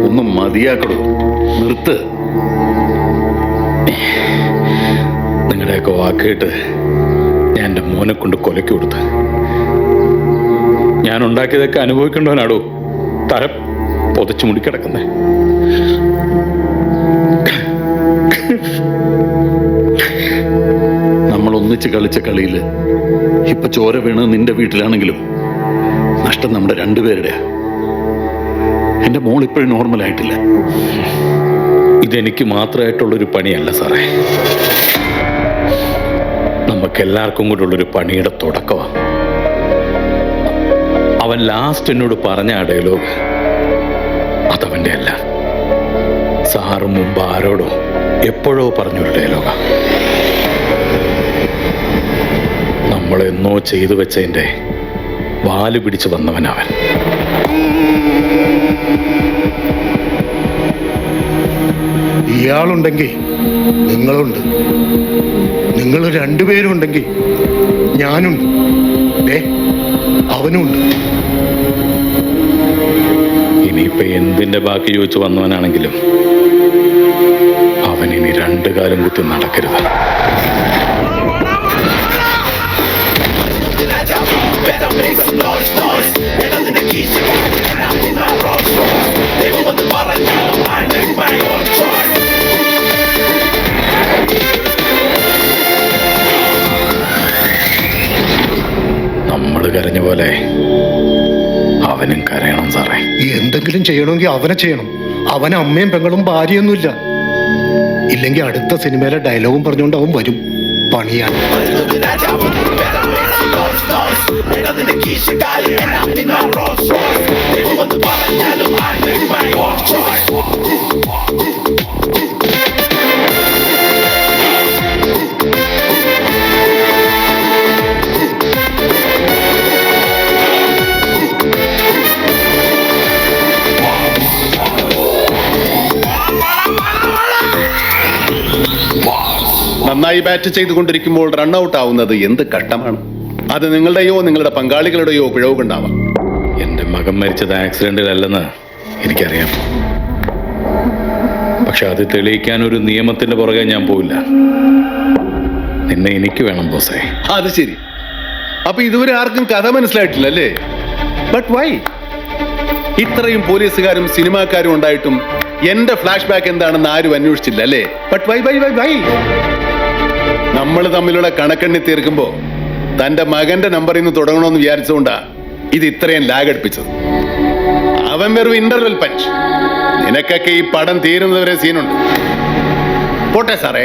ഒന്നും മതിയാക്കടോ, നിർത്ത്. നിങ്ങളുടെയൊക്കെ വാക്കേട്ട് ഞാൻ എൻ്റെ മോനെ കൊണ്ട് കൊലയ്ക്ക് കൊടുത്ത്. ഞാൻ ഉണ്ടാക്കിയതൊക്കെ അനുഭവിക്കേണ്ടവനാടോ തല പൊതച്ചു മുടിക്കിടക്കുന്നേ. നമ്മൾ ഒന്നിച്ച് കളിച്ച കളിയിൽ ഇപ്പൊ ചോര വീണ് നിന്റെ വീട്ടിലാണെങ്കിലും നഷ്ടം നമ്മുടെ രണ്ടുപേരുടെ. എന്റെ മോൾ ഇപ്പോഴും നോർമലായിട്ടില്ല. ഇതെനിക്ക് മാത്രമായിട്ടുള്ളൊരു പണിയല്ല സാറേ, നമുക്കെല്ലാവർക്കും കൂടെ ഉള്ളൊരു പണിയുടെ തുടക്കമാണ്. അവൻ ലാസ്റ്റ് എന്നോട് പറഞ്ഞ ആ ഡയലോഗ് അതവൻ്റെ അല്ല, സാറ് മുമ്പ് ആരോടോ എപ്പോഴോ പറഞ്ഞൊരു ഡയലോഗാ. നമ്മളെന്നോ ചെയ്തു വെച്ചതിൻ്റെ വാല് പിടിച്ചു വന്നവനവൻ. ഇയാളുണ്ടെങ്കിൽ നിങ്ങളുണ്ട്, നിങ്ങൾ രണ്ടുപേരും ഉണ്ടെങ്കിൽ ഞാനുണ്ട്, അവനുണ്ട്. ഇനിയിപ്പൊ എന്തിന്റെ ബാക്കി ചോദിച്ചു വന്നവനാണെങ്കിലും അവൻ ഇനി രണ്ടു കാലം കുത്തി നടക്കരുത്. നമ്മള് കരഞ്ഞ പോലെ അവനും കരയണം സാറേ. എന്തെങ്കിലും ചെയ്യണമെങ്കിൽ അവനെ ചെയ്യണം. അവന് അമ്മയും പെങ്ങളും ഭാര്യയൊന്നുമില്ല. ഇല്ലെങ്കിൽ അടുത്ത സിനിമയിലെ ഡയലോഗും പറഞ്ഞുകൊണ്ട് അവൻ വരും. പണിയാണ്. നന്നായി ബാറ്റ് ചെയ്തുകൊണ്ടിരിക്കുമ്പോൾ റൺഔട്ട് ആവുന്നത് എന്ത് കഷ്ടമാണ്. അത് നിങ്ങളുടെയോ നിങ്ങളുടെ പങ്കാളികളുടെയോ പിഴവ് കൊണ്ടാവാം. എൻ്റെ മകൻ മരിച്ചത് ആക്സിഡന്റിലല്ലെന്ന് എനിക്കറിയാം. പക്ഷെ അത് തെളിയിക്കാൻ ഒരു നിയമത്തിന്റെ പുറകെ ഞാൻ പോവില്ല. നിന്നെ എനിക്ക് വേണം ബോസേ. അത് ശരി. അപ്പൊ ഇതുവരെ ആർക്കും കഥ മനസ്സിലായിട്ടില്ലല്ലേ? But why? ഇത്രയും പോലീസുകാരും സിനിമാക്കാരും ഉണ്ടായിട്ടും എന്റെ ഫ്ലാഷ് ബാക്ക് എന്താണെന്ന് ആരും അന്വേഷിച്ചില്ല അല്ലേ? But why why why why? നമ്മൾ തമ്മിലുള്ള കണക്കെണ്ണി തീർക്കുമ്പോ തന്റെ മകന്റെ നമ്പറിൽ നിന്ന് തുടങ്ങണമെന്ന് വിചാരിച്ചുകൊണ്ടാ ഇത് ഇത്രയും ലാഗ് അടുപ്പിച്ചത്. അവൻ വെറും ഇന്റർവെൽ പഞ്ച്. നിനക്കൊക്കെ ഈ പടം തീരുന്നവരെ സീനുണ്ട്. പോട്ടെ സാറേ.